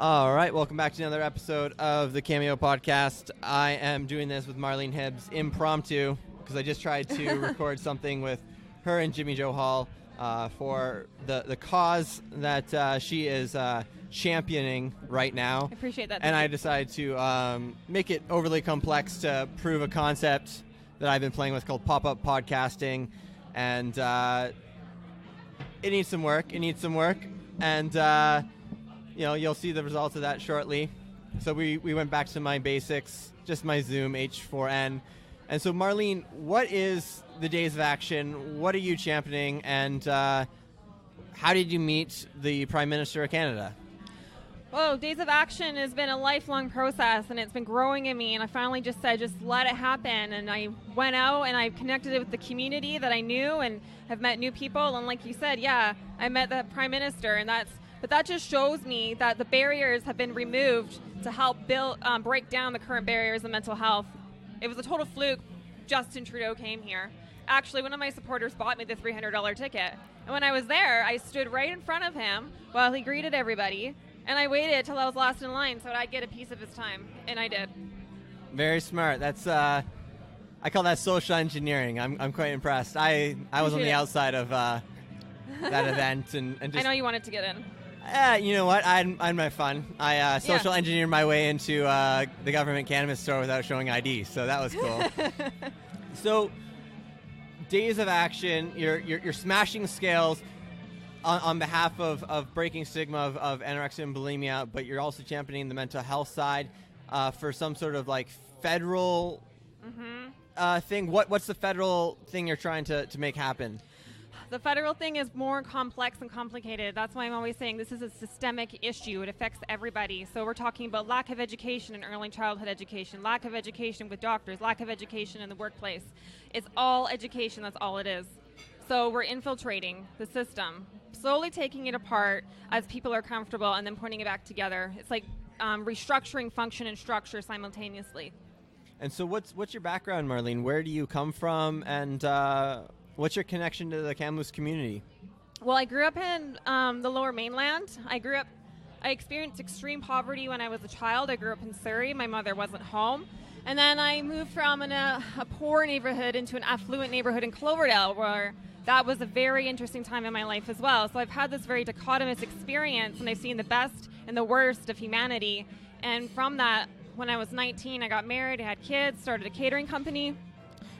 All right, welcome back to another episode of the Cameo podcast. I am doing this with Marlene Hibbs impromptu because I just tried to record something with her and Jimmy Joe Hall for the cause that she is championing right now. I appreciate that. And I decided to make it overly complex to prove a concept that I've been playing with called pop-up podcasting. And it needs some work. And you'll see the results of that shortly. So we went back to my basics, just my Zoom H4n. And so, Marlene, what is the Days of Action? What are you championing? And how did you meet the Prime Minister of Canada? Well, Days of Action has been a lifelong process, and it's been growing in me. And I finally just said, just let it happen. And I went out and I connected it with the community that I knew and have met new people. And like you said, yeah, I met the Prime Minister, and But that just shows me that the barriers have been removed to help break down the current barriers of mental health. It was a total fluke. Justin Trudeau came here. Actually, one of my supporters bought me the $300 ticket. And when I was there, I stood right in front of him while he greeted everybody. And I waited till I was last in line so that I'd get a piece of his time. And I did. Very smart. That's I call that social engineering. I'm quite impressed. I was on the outside of that event. And just, I know you wanted to get in. You know what? I had my fun. I social engineered my way into the government cannabis store without showing ID, so that was cool. So, Days of Action, you're smashing scales on behalf of breaking stigma of anorexia and bulimia, but you're also championing the mental health side for some sort of like federal thing. What's the federal thing you're trying to make happen? The federal thing is more complex and complicated. That's why I'm always saying this is a systemic issue. It affects everybody. So we're talking about lack of education in early childhood education, lack of education with doctors, lack of education in the workplace. It's all education. That's all it is. So we're infiltrating the system, slowly taking it apart as people are comfortable and then putting it back together. It's like restructuring function and structure simultaneously. And so what's your background, Marlene? Where do you come from? And what's your connection to the Kamloops community? Well, I grew up in the Lower Mainland. I experienced extreme poverty when I was a child. I grew up in Surrey. My mother wasn't home. And then I moved from a poor neighborhood into an affluent neighborhood in Cloverdale, where that was a very interesting time in my life as well. So I've had this very dichotomous experience, and I've seen the best and the worst of humanity. And from that, when I was 19, I got married, I had kids, started a catering company.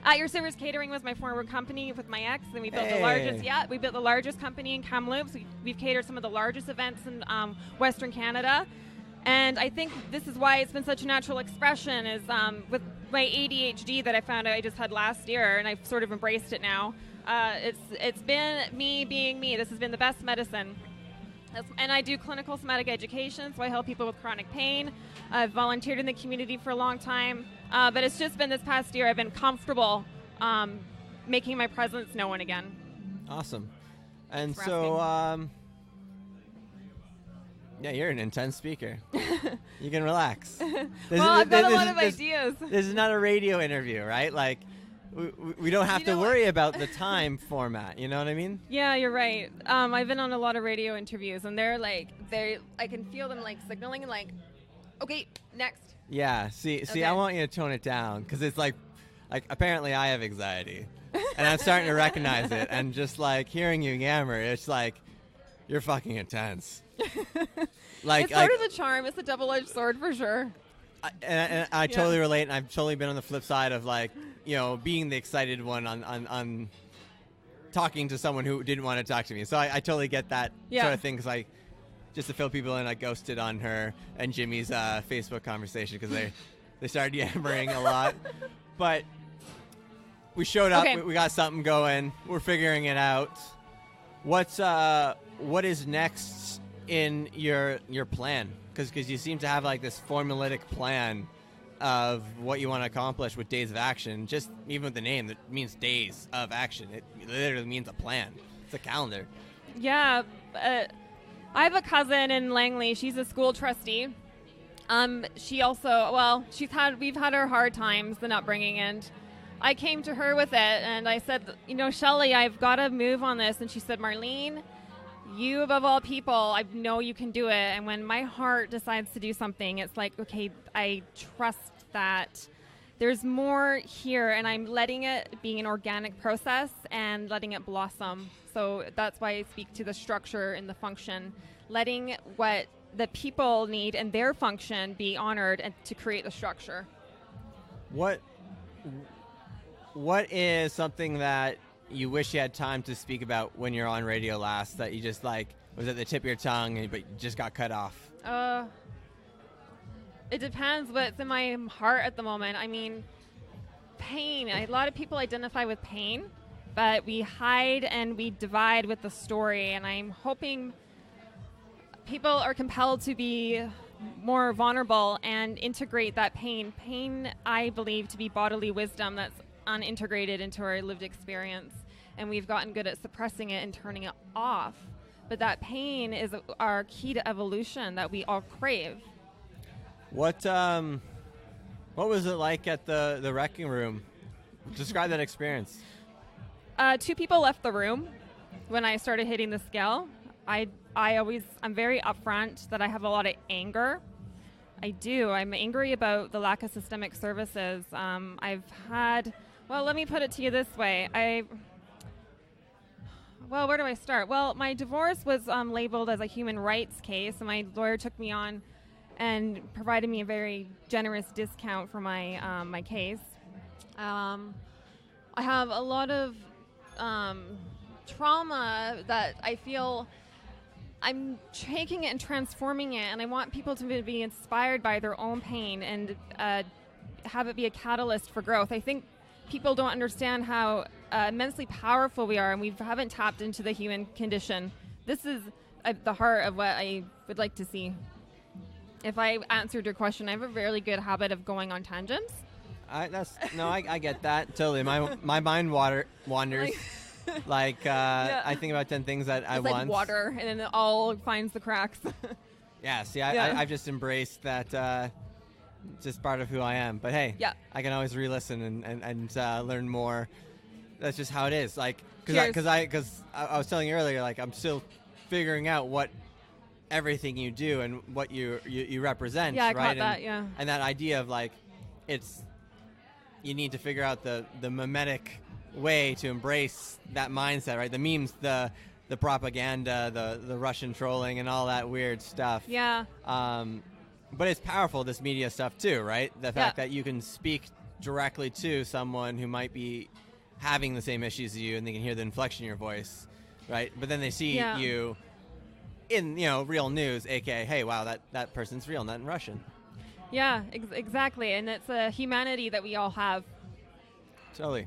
At Your Service Catering was my former company with my ex, and we built the largest company in Kamloops. We've catered some of the largest events in Western Canada, and I think this is why it's been such a natural expression. Is with my ADHD that I found out I just had last year, and I've sort of embraced it now. It's been me being me. This has been the best medicine. And I do clinical somatic education, so I help people with chronic pain. I've volunteered in the community for a long time, but it's just been this past year I've been comfortable making my presence known again. Awesome. And so, you're an intense speaker. You can relax. I've got a lot of ideas. This is not a radio interview, right? Like, we don't have to worry about the time format. You know what I mean? Yeah, you're right. I've been on a lot of radio interviews, and I can feel them like signaling and like, okay, next. Yeah. See, I want you to tone it down because it's like apparently I have anxiety, and I'm starting to recognize it. And just like hearing you yammer, it's like you're fucking intense. It's part of the charm. It's a double-edged sword for sure. I totally relate, and I've totally been on the flip side of like, being the excited one on talking to someone who didn't want to talk to me. So I totally get that sort of thing because just to fill people in, I ghosted on her and Jimmy's Facebook conversation because they started yammering a lot. But we showed up. Okay. We got something going. We're figuring it out. What is next in your plan? Because you seem to have like this formulaic plan of what you want to accomplish with Days of Action. Just even with the name, that means Days of Action. It literally means a plan. It's a calendar. Yeah. I have a cousin in Langley. She's a school trustee. She also, we've had our hard times, the upbringing, and I came to her with it, and I said, Shelley, I've got to move on this. And she said, Marlene, you above all people, I know you can do it. And when my heart decides to do something, it's like, okay, I trust that there's more here, and I'm letting it be an organic process and letting it blossom. So that's why I speak to the structure and the function, letting what the people need and their function be honored and to create the structure. What is something that you wish you had time to speak about when you're on radio last that you just like was at the tip of your tongue but you just got cut off? It depends what's in my heart at the moment. I mean, pain. A lot of people identify with pain, but we hide and we divide with the story. And I'm hoping people are compelled to be more vulnerable and integrate that pain. Pain, I believe, to be bodily wisdom that's unintegrated into our lived experience. And we've gotten good at suppressing it and turning it off. But that pain is our key to evolution that we all crave. What was it like at the wrecking room? Describe that experience. 2 people left the room when I started hitting the scale. I'm very upfront that I have a lot of anger. I do. I'm angry about the lack of systemic services. Let me put it to you this way. Where do I start? Well, my divorce was labeled as a human rights case, and my lawyer took me on and provided me a very generous discount for my case. I have a lot of trauma that I feel I'm taking it and transforming it, and I want people to be inspired by their own pain and have it be a catalyst for growth. I think people don't understand how immensely powerful we are, and we haven't tapped into the human condition. This is at the heart of what I would like to see. If I answered your question, I have a really good habit of going on tangents. I get that totally. My mind wanders. I think about 10 things that I want. It's like water, and then it all finds the cracks. Yeah. See, I've just embraced that. Just part of who I am. But hey, I can always re-listen and learn more. That's just how it is. Like, because I was telling you earlier, like I'm still figuring out what everything you do and what you represent. Yeah, I right? caught that. Yeah. And that idea of like, you need to figure out the mimetic way to embrace that mindset, right? The memes, the propaganda, the Russian trolling, and all that weird stuff. Yeah. But it's powerful, this media stuff too, right? The fact that you can speak directly to someone who might be having the same issues as you, and they can hear the inflection in your voice, right? But then they see you in real news, aka, hey, wow, that person's real, not in Russian. Yeah, exactly, and it's a humanity that we all have. Totally.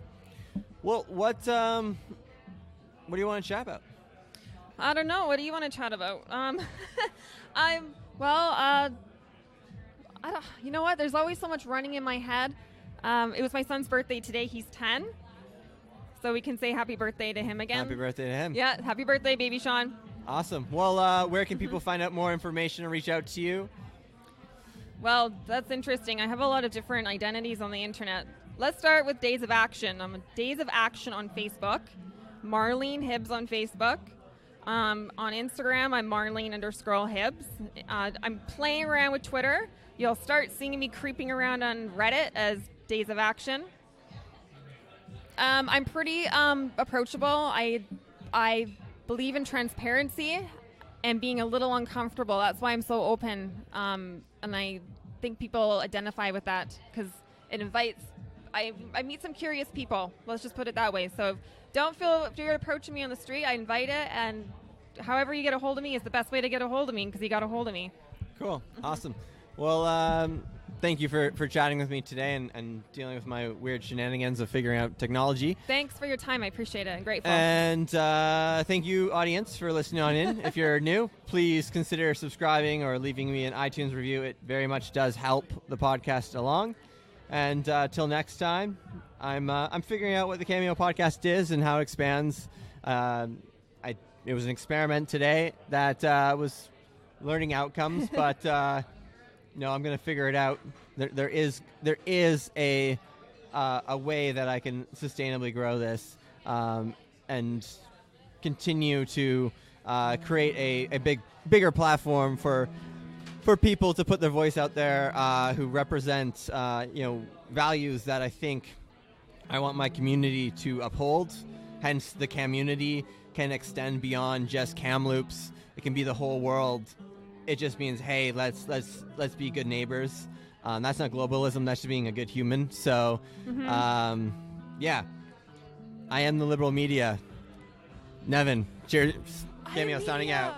Well, what do you want to chat about? I don't know. What do you want to chat about? You know what? There's always so much running in my head. It was my son's birthday today. He's 10. So we can say happy birthday to him again. Happy birthday to him. Yeah, happy birthday, baby Sean. Awesome. Well, where can people find out more information or reach out to you? Well, that's interesting. I have a lot of different identities on the internet. Let's start with Days of Action. I'm Days of Action on Facebook. Marlene Hibbs on Facebook. On Instagram, I'm Marlene_Hibbs. I'm playing around with Twitter. You'll start seeing me creeping around on Reddit as Days of Action. I'm pretty approachable. I believe in transparency and being a little uncomfortable. That's why I'm so open. And I think people identify with that because it invites. I meet some curious people. Let's just put it that way. So don't feel if you're approaching me on the street, I invite it, and however you get a hold of me is the best way to get a hold of me because you got a hold of me. Cool. Awesome. Well, thank you for chatting with me today and dealing with my weird shenanigans of figuring out technology. Thanks for your time. I appreciate it. I'm grateful. And thank you, audience, for listening on in. If you're new, please consider subscribing or leaving me an iTunes review. It very much does help the podcast along. And till next time, I'm figuring out what the Kameo podcast is and how it expands. It was an experiment today that was learning outcomes, but I'm going to figure it out. There is a way that I can sustainably grow this and continue to create a bigger platform for people to put their voice out there who represent values that I think I want my community to uphold. Hence, the community can extend beyond just Kamloops. It can be the whole world. It just means, hey, let's be good neighbors. That's not globalism. That's just being a good human. So, yeah, I am the liberal media. Nevin, cheers. Cameo signing out.